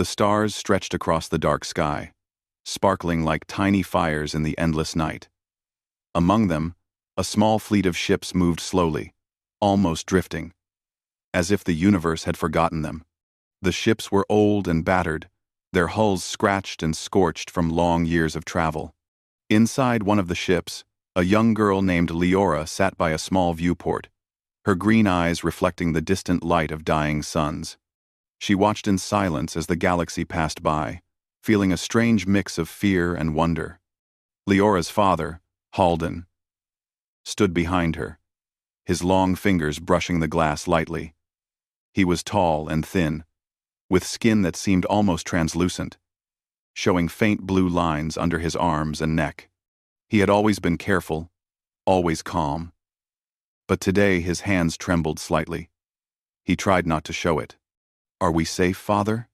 The stars stretched across the dark sky, sparkling like tiny fires in the endless night. Among them, a small fleet of ships moved slowly, almost drifting, as if the universe had forgotten them. The ships were old and battered, their hulls scratched and scorched from long years of travel. Inside one of the ships, a young girl named Leora sat by a small viewport, her green eyes reflecting the distant light of dying suns. She watched in silence as the galaxy passed by, feeling a strange mix of fear and wonder. Leora's father, Halden, stood behind her, his long fingers brushing the glass lightly. He was tall and thin, with skin that seemed almost translucent, showing faint blue lines under his arms and neck. He had always been careful, always calm. But today his hands trembled slightly. He tried not to show it. "Are we safe, father?"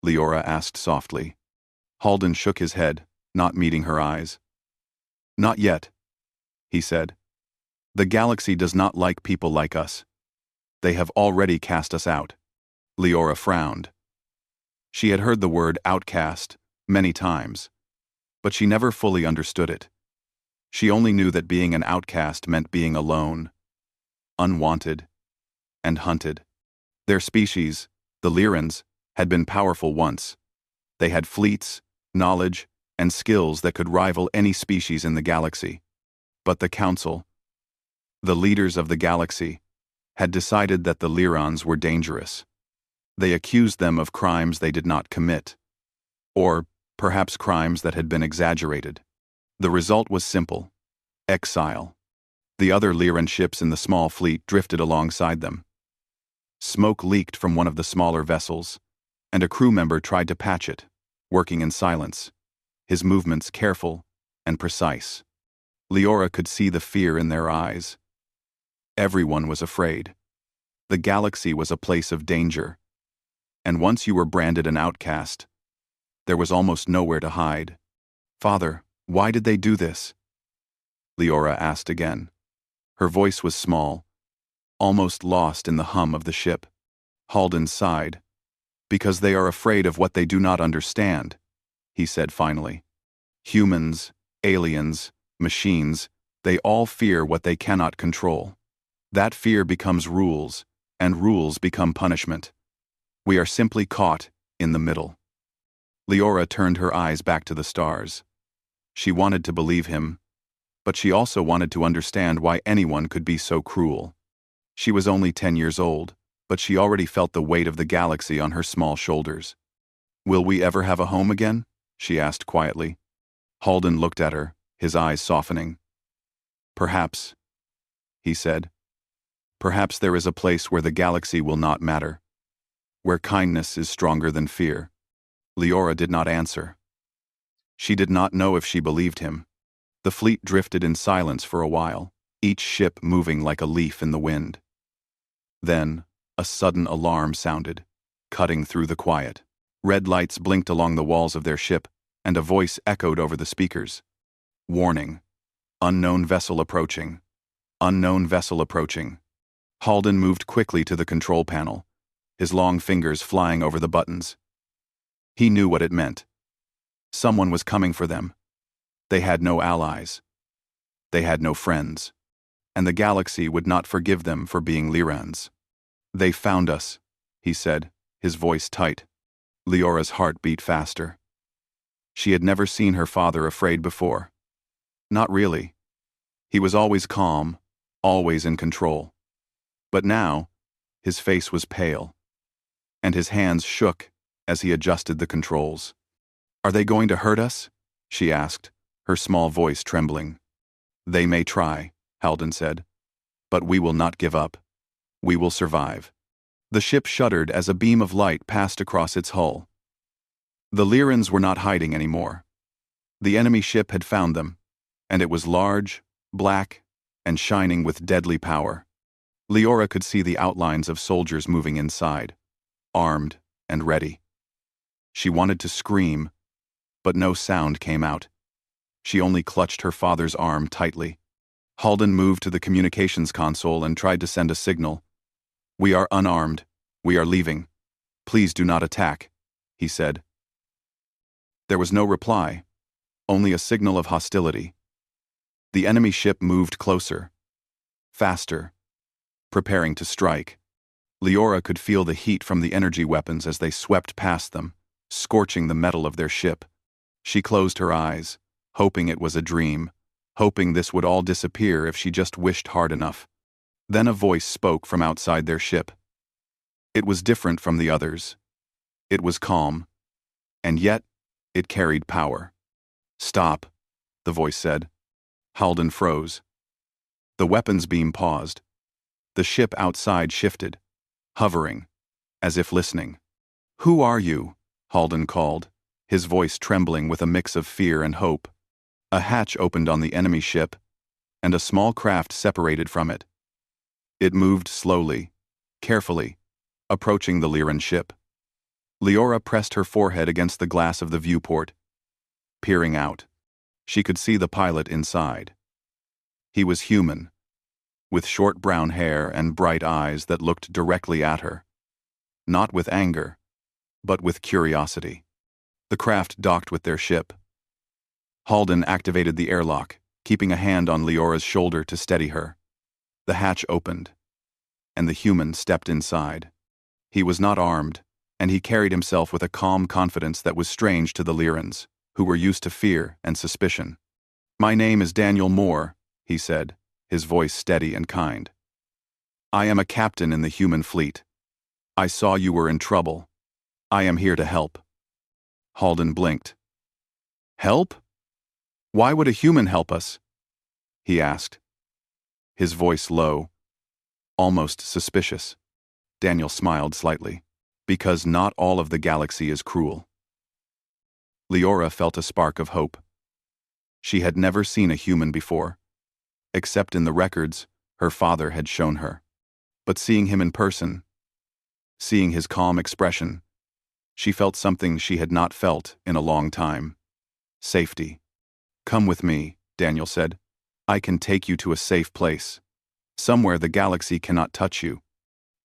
Leora asked softly. Halden shook his head, not meeting her eyes. "Not yet," he said. "The galaxy does not like people like us. They have already cast us out." Leora frowned. She had heard the word outcast many times, but she never fully understood it. She only knew that being an outcast meant being alone, unwanted, and hunted. Their species, the Lyrans, had been powerful once. They had fleets, knowledge, and skills that could rival any species in the galaxy. But the Council, the leaders of the galaxy, had decided that the Lyrans were dangerous. They accused them of crimes they did not commit, or perhaps crimes that had been exaggerated. The result was simple: exile. The other Lyran ships in the small fleet drifted alongside them. Smoke leaked from one of the smaller vessels, and a crew member tried to patch it, working in silence, his movements careful and precise. Leora could see the fear in their eyes. Everyone was afraid. The galaxy was a place of danger, and once you were branded an outcast, there was almost nowhere to hide. "Father, why did they do this?" Leora asked again. Her voice was small, almost lost in the hum of the ship. Halden sighed. "Because they are afraid of what they do not understand," he said finally. "Humans, aliens, machines, they all fear what they cannot control. That fear becomes rules, and rules become punishment. We are simply caught in the middle." Leora turned her eyes back to the stars. She wanted to believe him, but she also wanted to understand why anyone could be so cruel. She was only 10 years old, but she already felt the weight of the galaxy on her small shoulders. "Will we ever have a home again?" she asked quietly. Halden looked at her, his eyes softening. "Perhaps," he said. "Perhaps there is a place where the galaxy will not matter, where kindness is stronger than fear." Leora did not answer. She did not know if she believed him. The fleet drifted in silence for a while, each ship moving like a leaf in the wind. Then, a sudden alarm sounded, cutting through the quiet. Red lights blinked along the walls of their ship, and a voice echoed over the speakers. "Warning. Unknown vessel approaching. Unknown vessel approaching." Halden moved quickly to the control panel, his long fingers flying over the buttons. He knew what it meant. Someone was coming for them. They had no allies. They had no friends. And the galaxy would not forgive them for being Lyrans. "They found us," he said, his voice tight. Leora's heart beat faster. She had never seen her father afraid before. Not really. He was always calm, always in control. But now, his face was pale, and his hands shook as he adjusted the controls. "Are they going to hurt us?" she asked, her small voice trembling. "They may try," Halden said, "but we will not give up. We will survive." The ship shuddered as a beam of light passed across its hull. The Lyrans were not hiding anymore. The enemy ship had found them, and it was large, black, and shining with deadly power. Leora could see the outlines of soldiers moving inside, armed and ready. She wanted to scream, but no sound came out. She only clutched her father's arm tightly. Halden moved to the communications console and tried to send a signal. "We are unarmed. We are leaving. Please do not attack." he said. There was no reply, only a signal of hostility. The enemy ship moved closer, faster, preparing to strike. Leora could feel the heat from the energy weapons as they swept past them, scorching the metal of their ship. She closed her eyes, hoping it was a dream, hoping this would all disappear if she just wished hard enough. Then a voice spoke from outside their ship. It was different from the others. It was calm, and yet it carried power. "Stop," the voice said. Halden froze. The weapons beam paused. The ship outside shifted, hovering, as if listening. "Who are you?" Halden called, his voice trembling with a mix of fear and hope. A hatch opened on the enemy ship, and a small craft separated from it. It moved slowly, carefully, approaching the Lyran ship. Leora pressed her forehead against the glass of the viewport, peering out. She could see the pilot inside. He was human, with short brown hair and bright eyes that looked directly at her. Not with anger, but with curiosity. The craft docked with their ship. Halden activated the airlock, keeping a hand on Leora's shoulder to steady her. The hatch opened, and the human stepped inside. He was not armed, and he carried himself with a calm confidence that was strange to the Lyrans, who were used to fear and suspicion. "My name is Daniel Moore," he said, his voice steady and kind. "I am a captain in the human fleet. I saw you were in trouble. I am here to help." Halden blinked. "Help? Why would a human help us?" he asked, his voice low, almost suspicious. Daniel smiled slightly. "Because not all of the galaxy is cruel." Leora felt a spark of hope. She had never seen a human before, except in the records her father had shown her. But seeing him in person, seeing his calm expression, she felt something she had not felt in a long time. Safety. "Come with me," Daniel said. "I can take you to a safe place. Somewhere the galaxy cannot touch you."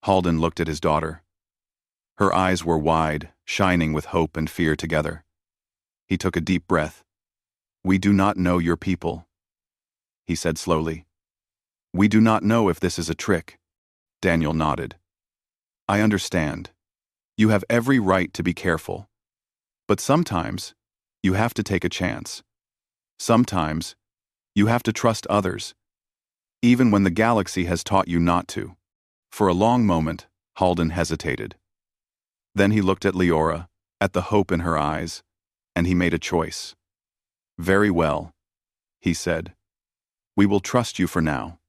Halden looked at his daughter. Her eyes were wide, shining with hope and fear together. He took a deep breath. "We do not know your people," he said slowly. "We do not know if this is a trick." Daniel nodded. "I understand. You have every right to be careful. But sometimes, you have to take a chance. Sometimes, you have to trust others, even when the galaxy has taught you not to." For a long moment, Halden hesitated. Then he looked at Leora, at the hope in her eyes, and he made a choice. "Very well," he said. "We will trust you for now."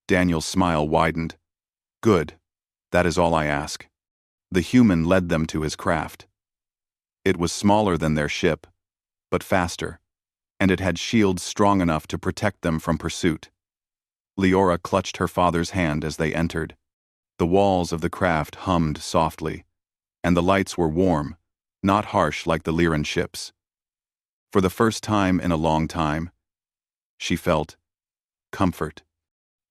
Daniel's smile widened. "Good. That is all I ask." The human led them to his craft. It was smaller than their ship, but faster, and it had shields strong enough to protect them from pursuit. Leora clutched her father's hand as they entered. The walls of the craft hummed softly, and the lights were warm, not harsh like the Lyran ships. For the first time in a long time, she felt comfort.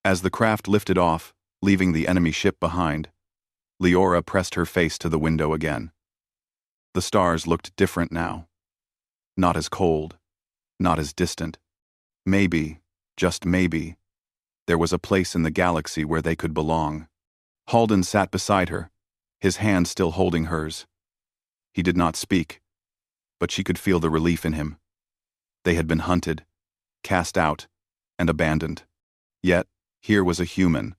As the craft lifted off, leaving the enemy ship behind, Leora pressed her face to the window again. The stars looked different now. Not as cold, not as distant. Maybe, just maybe, there was a place in the galaxy where they could belong. Halden sat beside her, his hand still holding hers. He did not speak, but she could feel the relief in him. They had been hunted, cast out, and abandoned. Yet, here was a human,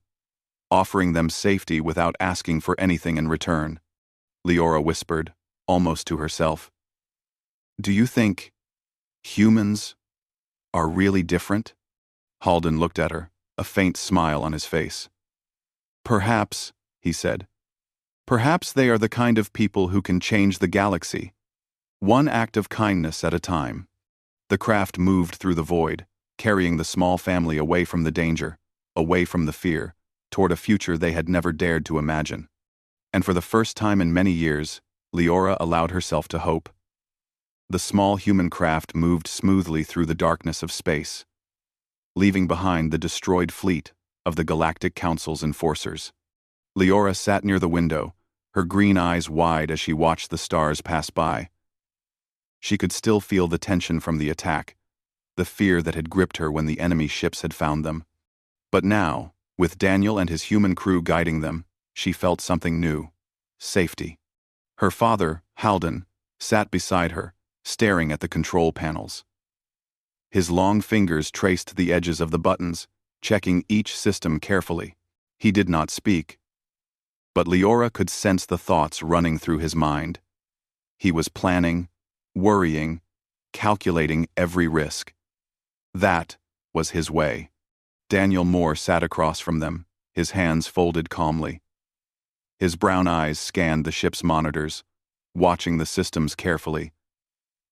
offering them safety without asking for anything in return. Leora whispered, almost to herself, "Do you think humans are really different?" Halden looked at her, a faint smile on his face. "Perhaps," he said. "Perhaps they are the kind of people who can change the galaxy, one act of kindness at a time." The craft moved through the void, carrying the small family away from the danger, away from the fear, toward a future they had never dared to imagine. And for the first time in many years, Leora allowed herself to hope. The small human craft moved smoothly through the darkness of space, leaving behind the destroyed fleet of the Galactic Council's enforcers. Leora sat near the window, her green eyes wide as she watched the stars pass by. She could still feel the tension from the attack, the fear that had gripped her when the enemy ships had found them. But now, with Daniel and his human crew guiding them, she felt something new: safety. Her father, Halden, sat beside her, staring at the control panels. His long fingers traced the edges of the buttons, checking each system carefully. He did not speak, but Leora could sense the thoughts running through his mind. He was planning, worrying, calculating every risk. That was his way. Daniel Moore sat across from them, his hands folded calmly. His brown eyes scanned the ship's monitors, watching the systems carefully.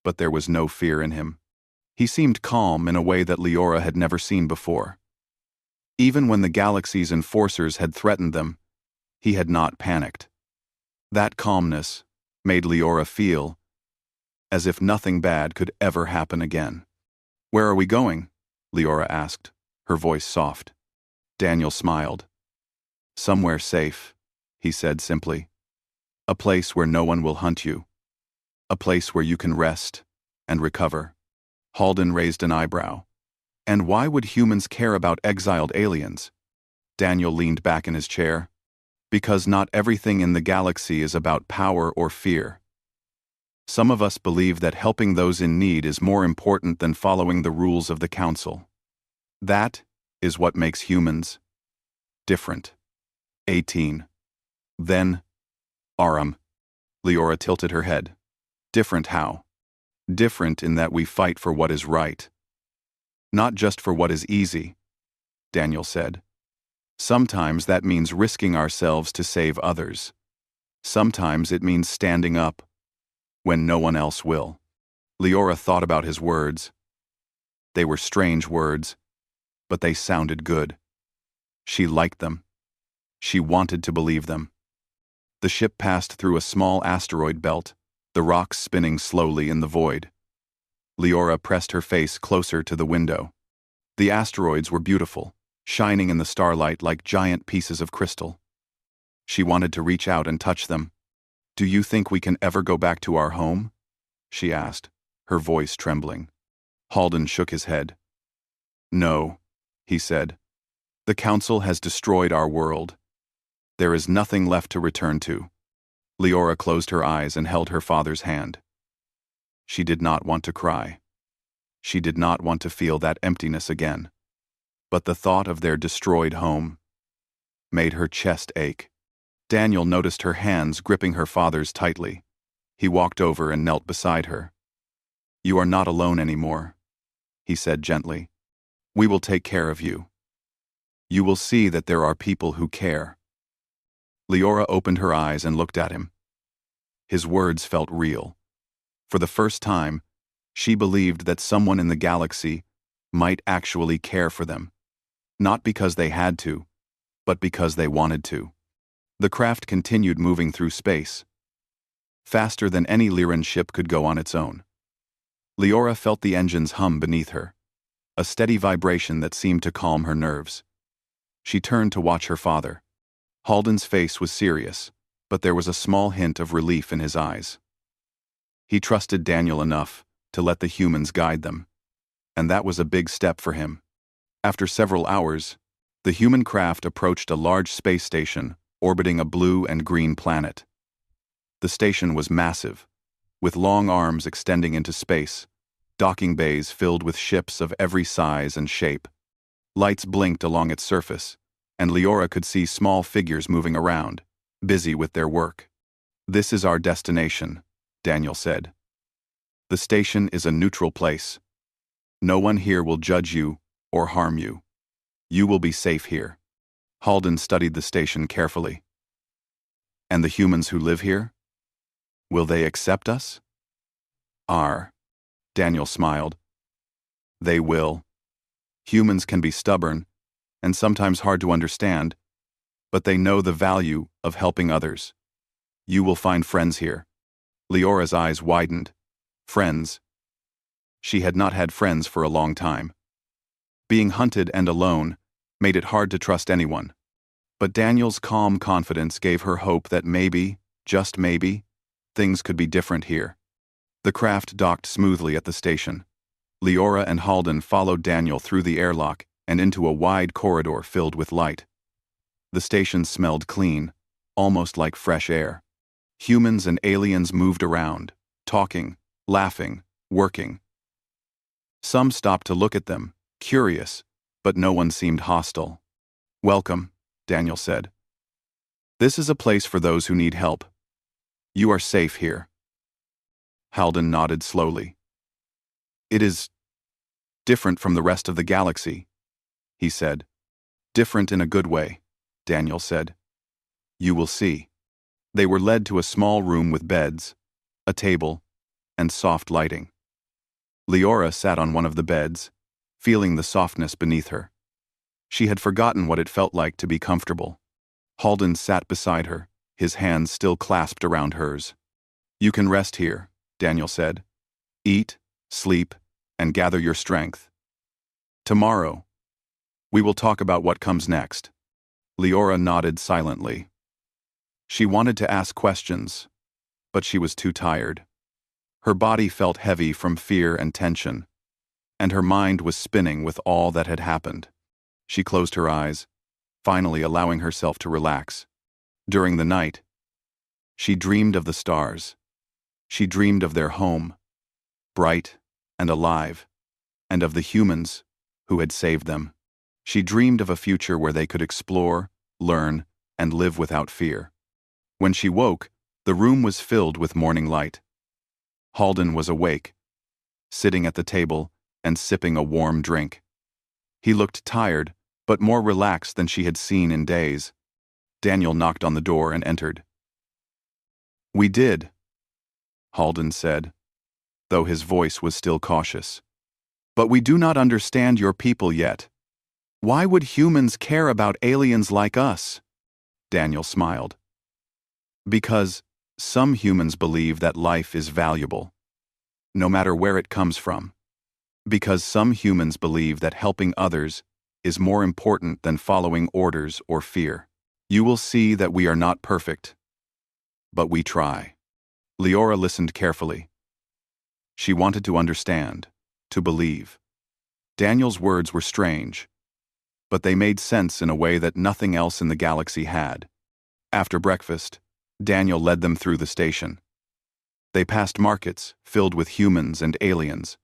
But there was no fear in him. He seemed calm in a way that Leora had never seen before. Even when the galaxy's enforcers had threatened them, he had not panicked. That calmness made Leora feel as if nothing bad could ever happen again. "Where are we going?" Leora asked, her voice soft. Daniel smiled. "Somewhere safe," he said simply. "A place where no one will hunt you. A place where you can rest and recover." Halden raised an eyebrow. "And why would humans care about exiled aliens?" Daniel leaned back in his chair. "Because not everything in the galaxy is about power or fear. Some of us believe that helping those in need is more important than following the rules of the Council. That is what makes humans different." 18. "Then, Aram." Leora tilted her head. "Different how?" "Different in that we fight for what is right. Not just for what is easy," Daniel said. "Sometimes that means risking ourselves to save others. Sometimes it means standing up when no one else will." Leora thought about his words. They were strange words, but they sounded good. She liked them. She wanted to believe them. The ship passed through a small asteroid belt, the rocks spinning slowly in the void. Leora pressed her face closer to the window. The asteroids were beautiful, shining in the starlight like giant pieces of crystal. She wanted to reach out and touch them. "Do you think we can ever go back to our home?" she asked, her voice trembling. Halden shook his head. "No," he said. "The Council has destroyed our world. There is nothing left to return to." Leora closed her eyes and held her father's hand. She did not want to cry. She did not want to feel that emptiness again. But the thought of their destroyed home made her chest ache. Daniel noticed her hands gripping her father's tightly. He walked over and knelt beside her. "You are not alone anymore," he said gently. "We will take care of you. You will see that there are people who care." Leora opened her eyes and looked at him. His words felt real. For the first time, she believed that someone in the galaxy might actually care for them. Not because they had to, but because they wanted to. The craft continued moving through space, faster than any Lyran ship could go on its own. Leora felt the engines hum beneath her, a steady vibration that seemed to calm her nerves. She turned to watch her father. Halden's face was serious, but there was a small hint of relief in his eyes. He trusted Daniel enough to let the humans guide them, and that was a big step for him. After several hours, the human craft approached a large space station orbiting a blue and green planet. The station was massive, with long arms extending into space, docking bays filled with ships of every size and shape. Lights blinked along its surface, and Leora could see small figures moving around, busy with their work. "This is our destination," Daniel said. "The station is a neutral place. No one here will judge you or harm you. You will be safe here." Halden studied the station carefully. "And the humans who live here? Will they accept us?" Daniel smiled. "They will. Humans can be stubborn, and sometimes hard to understand, but they know the value of helping others. You will find friends here." Leora's eyes widened. Friends. She had not had friends for a long time. Being hunted and alone made it hard to trust anyone. But Daniel's calm confidence gave her hope that maybe, just maybe, things could be different here. The craft docked smoothly at the station. Leora and Halden followed Daniel through the airlock and into a wide corridor filled with light. The station smelled clean, almost like fresh air. Humans and aliens moved around, talking, laughing, working. Some stopped to look at them, curious, but no one seemed hostile. "Welcome," Daniel said. "This is a place for those who need help. You are safe here." Halden nodded slowly. "It is different from the rest of the galaxy," he said. "Different in a good way," Daniel said. "You will see." They were led to a small room with beds, a table, and soft lighting. Leora sat on one of the beds, feeling the softness beneath her. She had forgotten what it felt like to be comfortable. Halden sat beside her, his hands still clasped around hers. "You can rest here," Daniel said. "Eat, sleep, and gather your strength. Tomorrow, we will talk about what comes next." Leora nodded silently. She wanted to ask questions, but she was too tired. Her body felt heavy from fear and tension, and her mind was spinning with all that had happened. She closed her eyes, finally allowing herself to relax. During the night, she dreamed of the stars. She dreamed of their home, bright and alive, and of the humans who had saved them. She dreamed of a future where they could explore, learn, and live without fear. When she woke, the room was filled with morning light. Halden was awake, sitting at the table and sipping a warm drink. He looked tired, but more relaxed than she had seen in days. Daniel knocked on the door and entered. "We did," Halden said, though his voice was still cautious. "But we do not understand your people yet. Why would humans care about aliens like us?" Daniel smiled. "Because some humans believe that life is valuable, no matter where it comes from. Because some humans believe that helping others is more important than following orders or fear. You will see that we are not perfect, but we try." Leora listened carefully. She wanted to understand, to believe. Daniel's words were strange, but they made sense in a way that nothing else in the galaxy had. After breakfast, Daniel led them through the station. They passed markets filled with humans and aliens,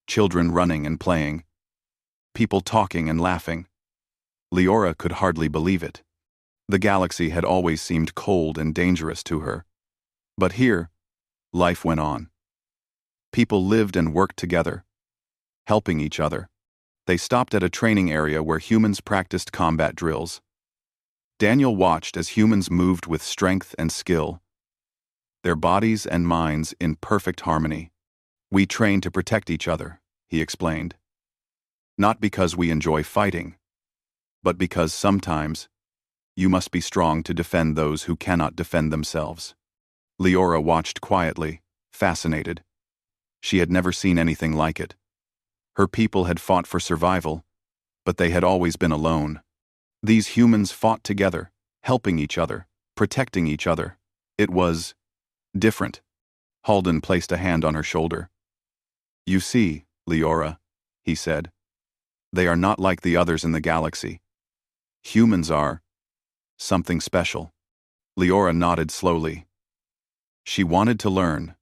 children running and playing, people talking and laughing. Leora could hardly believe it. The galaxy had always seemed cold and dangerous to her. But here, life went on. People lived and worked together, helping each other. They stopped at a training area where humans practiced combat drills. Daniel watched as humans moved with strength and skill, their bodies and minds in perfect harmony. "We train to protect each other," he explained. "Not because we enjoy fighting, but because sometimes you must be strong to defend those who cannot defend themselves." Leora watched quietly, fascinated. She had never seen anything like it. Her people had fought for survival, but they had always been alone. These humans fought together, helping each other, protecting each other. It was different. Halden placed a hand on her shoulder. "You see, Leora," he said, "they are not like the others in the galaxy. Humans are something special." Leora nodded slowly. She wanted to learn,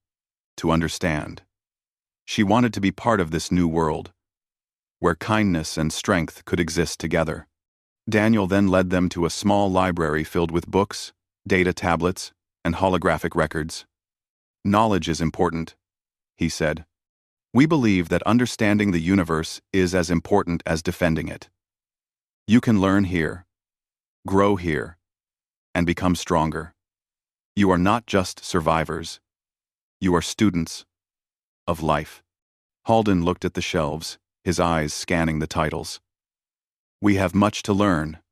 to understand. She wanted to be part of this new world, where kindness and strength could exist together. Daniel then led them to a small library filled with books, data tablets, and holographic records. "Knowledge is important," he said. "We believe that understanding the universe is as important as defending it. You can learn here, grow here, and become stronger. You are not just survivors. You are students of life." Halden looked at the shelves, his eyes scanning the titles. "We have much to learn,"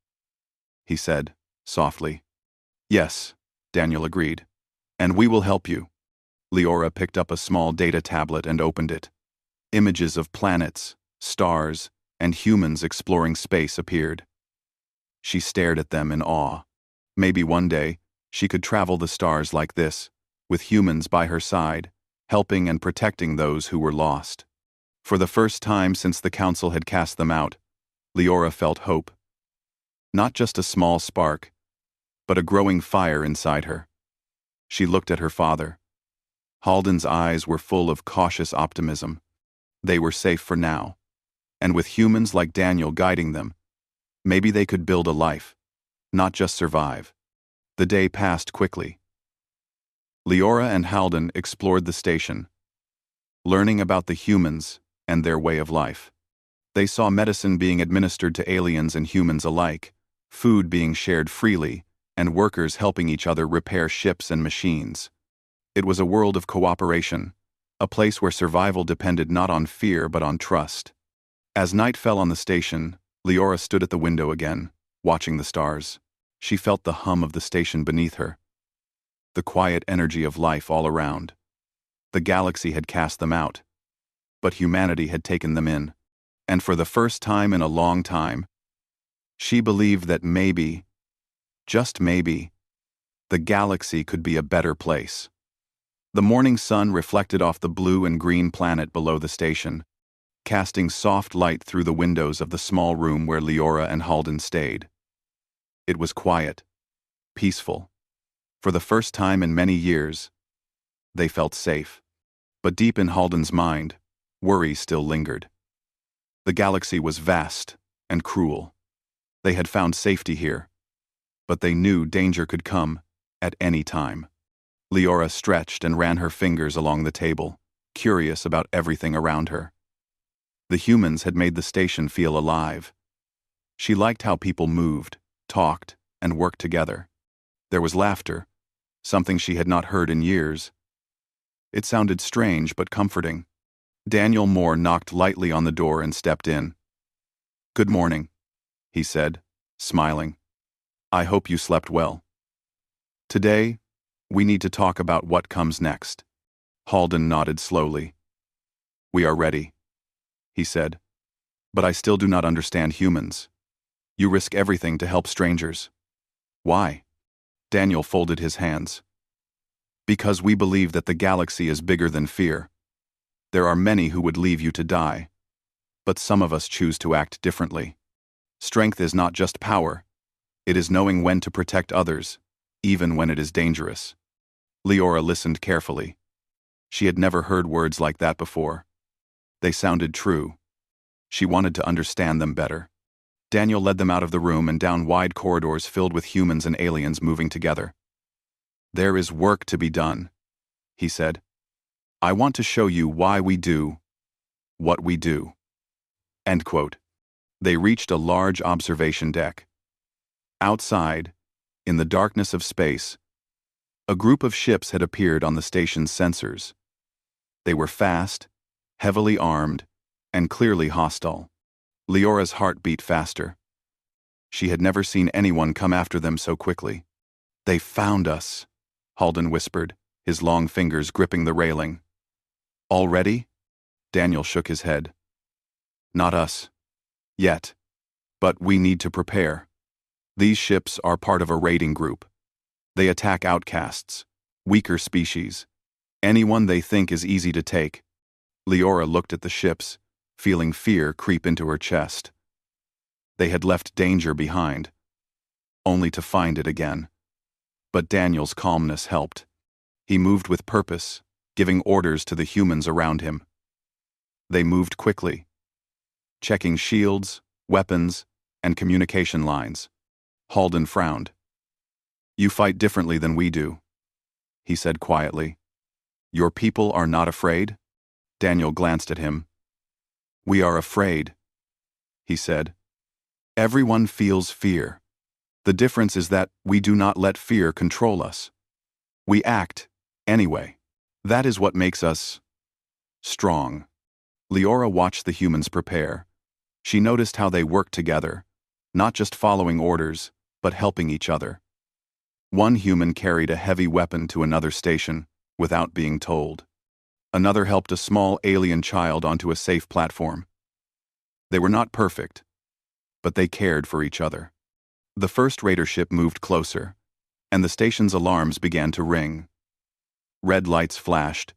he said, softly. "Yes," Daniel agreed. "And we will help you." Leora picked up a small data tablet and opened it. Images of planets, stars, and humans exploring space appeared. She stared at them in awe. Maybe one day, She could travel the stars like this, with humans by her side, helping and protecting those who were lost. For the first time since the council had cast them out, Leora felt hope. Not just a small spark, but a growing fire inside her. She looked at her father. Halden's eyes were full of cautious optimism. They were safe for now, and with humans like Daniel guiding them, maybe they could build a life, not just survive. The day passed quickly. Leora and Halden explored the station, learning about the humans and their way of life. They saw medicine being administered to aliens and humans alike, food being shared freely, and workers helping each other repair ships and machines. It was a world of cooperation, a place where survival depended not on fear but on trust. As night fell on the station, Leora stood at the window again, watching the stars. She felt the hum of the station beneath her, the quiet energy of life all around. The galaxy had cast them out, but humanity had taken them in, and for the first time in a long time, she believed that maybe, just maybe, the galaxy could be a better place. The morning sun reflected off the blue and green planet below the station, casting soft light through the windows of the small room where Leora and Halden stayed. It was quiet, peaceful. For the first time in many years, they felt safe. But deep in Halden's mind, worry still lingered. The galaxy was vast and cruel. They had found safety here, but they knew danger could come at any time. Leora stretched and ran her fingers along the table, curious about everything around her. The humans had made the station feel alive. She liked how people moved, talked, and worked together. There was laughter, something she had not heard in years. It sounded strange but comforting. Daniel Moore knocked lightly on the door and stepped in. "Good morning," he said, smiling. "I hope you slept well. Today, we need to talk about what comes next." Halden nodded slowly. "We are ready," he said. "But I still do not understand humans. You risk everything to help strangers. Why?" Daniel folded his hands. "Because we believe that the galaxy is bigger than fear. There are many who would leave you to die, but some of us choose to act differently. Strength is not just power. It is knowing when to protect others, even when it is dangerous." Leora listened carefully. She had never heard words like that before. They sounded true. She wanted to understand them better. Daniel led them out of the room and down wide corridors filled with humans and aliens moving together. "There is work to be done," he said. "I want to show you why we do what we do." End quote. They reached a large observation deck. Outside, in the darkness of space, a group of ships had appeared on the station's sensors. They were fast, heavily armed, and clearly hostile. Leora's heart beat faster. She had never seen anyone come after them so quickly. "They found us," Halden whispered, his long fingers gripping the railing. "Already?" Daniel shook his head. "Not us. Yet. But we need to prepare. These ships are part of a raiding group. They attack outcasts, weaker species, anyone they think is easy to take." Leora looked at the ships, feeling fear creep into her chest. They had left danger behind, only to find it again. But Daniel's calmness helped. He moved with purpose, giving orders to the humans around him. They moved quickly, checking shields, weapons, and communication lines. Halden frowned. "You fight differently than we do," he said quietly. "Your people are not afraid?" Daniel glanced at him. "We are afraid," he said. "Everyone feels fear. The difference is that we do not let fear control us. We act, anyway. That is what makes us strong." Leora watched the humans prepare. She noticed how they worked together, not just following orders, but helping each other. One human carried a heavy weapon to another station, without being told. Another helped a small alien child onto a safe platform. They were not perfect, but they cared for each other. The first raider ship moved closer, and the station's alarms began to ring. Red lights flashed,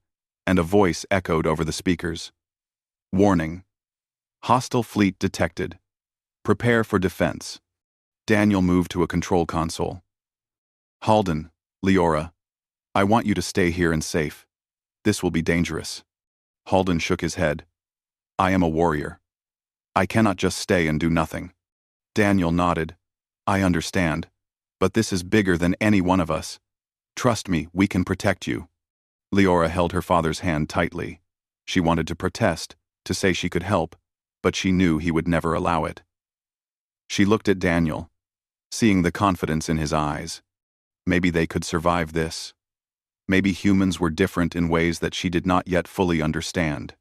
and a voice echoed over the speakers. Warning. Hostile fleet detected. Prepare for defense. Daniel moved to a control console. Halden, Leora, I want you to stay here and safe. This will be dangerous. Halden shook his head. I am a warrior. I cannot just stay and do nothing. Daniel nodded. I understand. But this is bigger than any one of us. Trust me, we can protect you. Leora held her father's hand tightly. She wanted to protest, to say she could help, but she knew he would never allow it. She looked at Daniel, seeing the confidence in his eyes. Maybe they could survive this. Maybe humans were different in ways that she did not yet fully understand.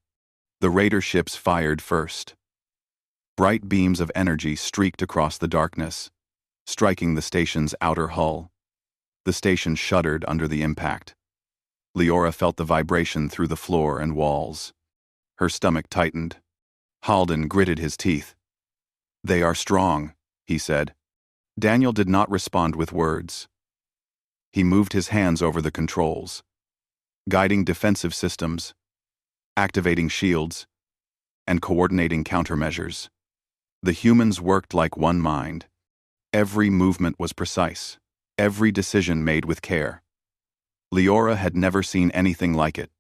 The raider ships fired first. Bright beams of energy streaked across the darkness, striking the station's outer hull. The station shuddered under the impact. Leora felt the vibration through the floor and walls. Her stomach tightened. Halden gritted his teeth. They are strong, he said. Daniel did not respond with words. He moved his hands over the controls, guiding defensive systems, activating shields, and coordinating countermeasures. The humans worked like one mind. Every movement was precise, every decision made with care. Leora had never seen anything like it.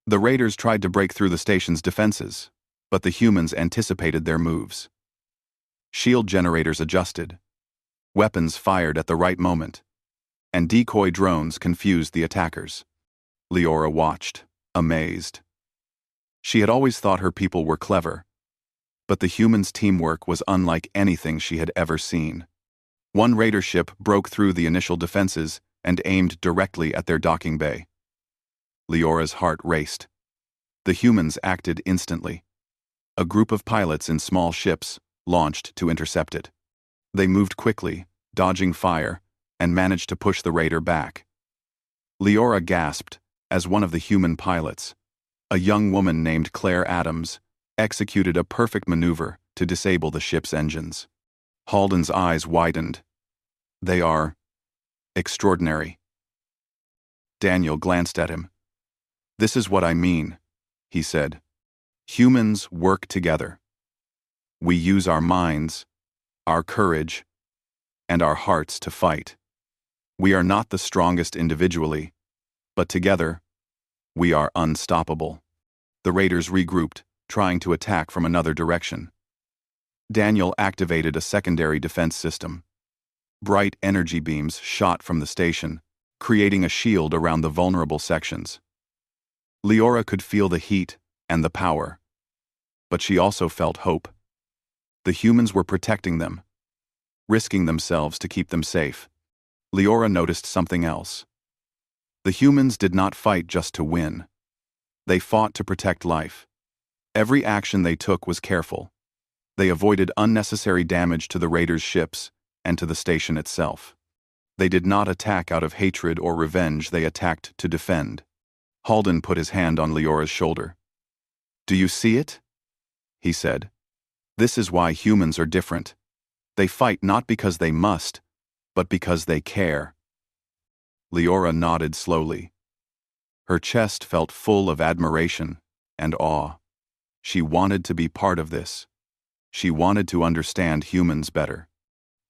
The raiders tried to break through the station's defenses, but the humans anticipated their moves. Shield generators adjusted, weapons fired at the right moment, and decoy drones confused the attackers. Leora watched, amazed. She had always thought her people were clever, but the humans' teamwork was unlike anything she had ever seen. One raider ship broke through the initial defenses and aimed directly at their docking bay. Leora's heart raced. The humans acted instantly. A group of pilots in small ships launched to intercept it. They moved quickly, dodging fire, and managed to push the raider back. Leora gasped as one of the human pilots, a young woman named Claire Adams, executed a perfect maneuver to disable the ship's engines. Halden's eyes widened. They are extraordinary. Daniel glanced at him. This is what I mean, he said. Humans work together. We use our minds, our courage, and our hearts to fight. We are not the strongest individually, but together, we are unstoppable. The raiders regrouped, trying to attack from another direction. Daniel activated a secondary defense system. Bright energy beams shot from the station, creating a shield around the vulnerable sections. Leora could feel the heat and the power, but she also felt hope. The humans were protecting them, risking themselves to keep them safe. Leora noticed something else. The humans did not fight just to win. They fought to protect life. Every action they took was careful. They avoided unnecessary damage to the raiders' ships and to the station itself. They did not attack out of hatred or revenge, they attacked to defend. Halden put his hand on Leora's shoulder. Do you see it? He said. This is why humans are different. They fight not because they must, but because they care. Leora nodded slowly. Her chest felt full of admiration and awe. She wanted to be part of this. She wanted to understand humans better.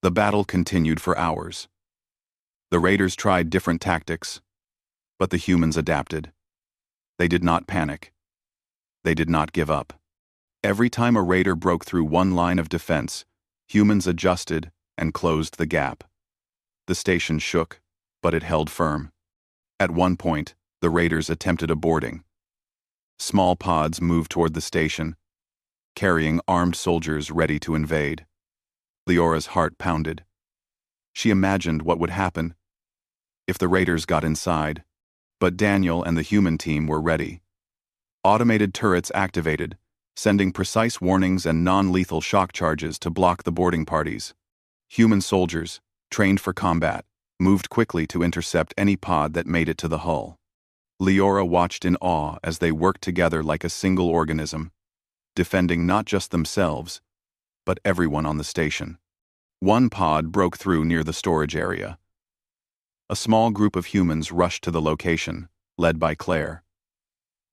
The battle continued for hours. The raiders tried different tactics, but the humans adapted. They did not panic. They did not give up. Every time a raider broke through one line of defense, humans adjusted and closed the gap. The station shook, but it held firm. At one point, the raiders attempted a boarding. Small pods moved toward the station, carrying armed soldiers ready to invade. Leora's heart pounded. She imagined what would happen if the raiders got inside, but Daniel and the human team were ready. Automated turrets activated, sending precise warnings and non-lethal shock charges to block the boarding parties. Human soldiers, trained for combat, moved quickly to intercept any pod that made it to the hull. Leora watched in awe as they worked together like a single organism, defending not just themselves, but everyone on the station. One pod broke through near the storage area. A small group of humans rushed to the location, led by Claire.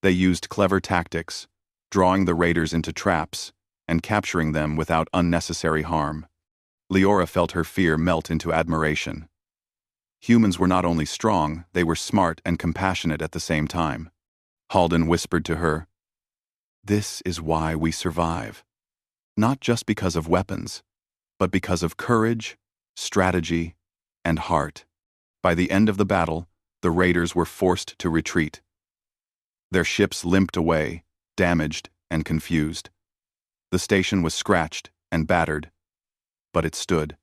They used clever tactics, drawing the raiders into traps and capturing them without unnecessary harm. Leora felt her fear melt into admiration. Humans were not only strong, they were smart and compassionate at the same time. Halden whispered to her, "This is why we survive. Not just because of weapons, but because of courage, strategy, and heart." By the end of the battle, the raiders were forced to retreat. Their ships limped away, damaged and confused. The station was scratched and battered, but it stood.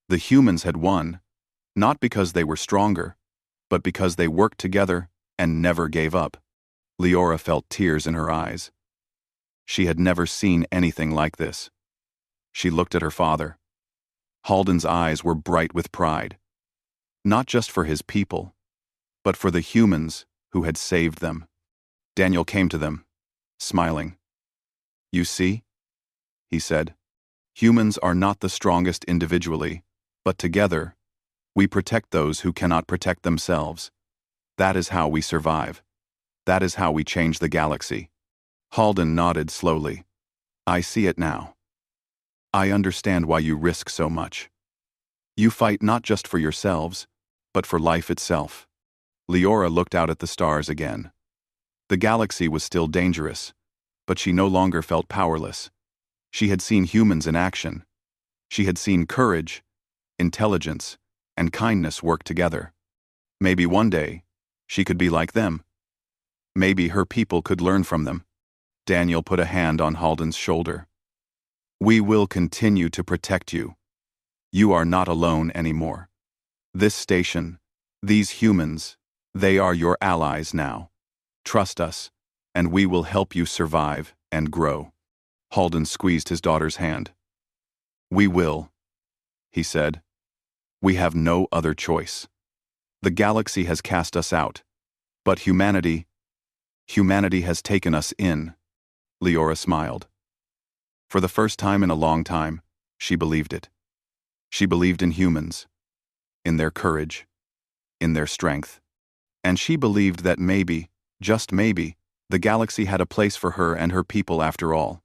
The humans had won, not because they were stronger, but because they worked together and never gave up. Leora felt tears in her eyes. She had never seen anything like this. She looked at her father. Halden's eyes were bright with pride, not just for his people, but for the humans who had saved them. Daniel came to them, smiling. "You see?" he said. "Humans are not the strongest individually, but together, we protect those who cannot protect themselves. That is how we survive. That is how we change the galaxy." Halden nodded slowly. "I see it now. I understand why you risk so much. You fight not just for yourselves, but for life itself." Leora looked out at the stars again. The galaxy was still dangerous, but she no longer felt powerless. She had seen humans in action. She had seen courage, intelligence, and kindness work together. Maybe one day, she could be like them. Maybe her people could learn from them. Daniel put a hand on Halden's shoulder. "We will continue to protect you. You are not alone anymore. This station, these humans, they are your allies now. Trust us, and we will help you survive and grow." Halden squeezed his daughter's hand. "We will," he said. "We have no other choice. The galaxy has cast us out, but humanity has taken us in." Leora smiled. For the first time in a long time, she believed it. She believed in humans, in their courage, in their strength. And she believed that maybe, just maybe, the galaxy had a place for her and her people after all.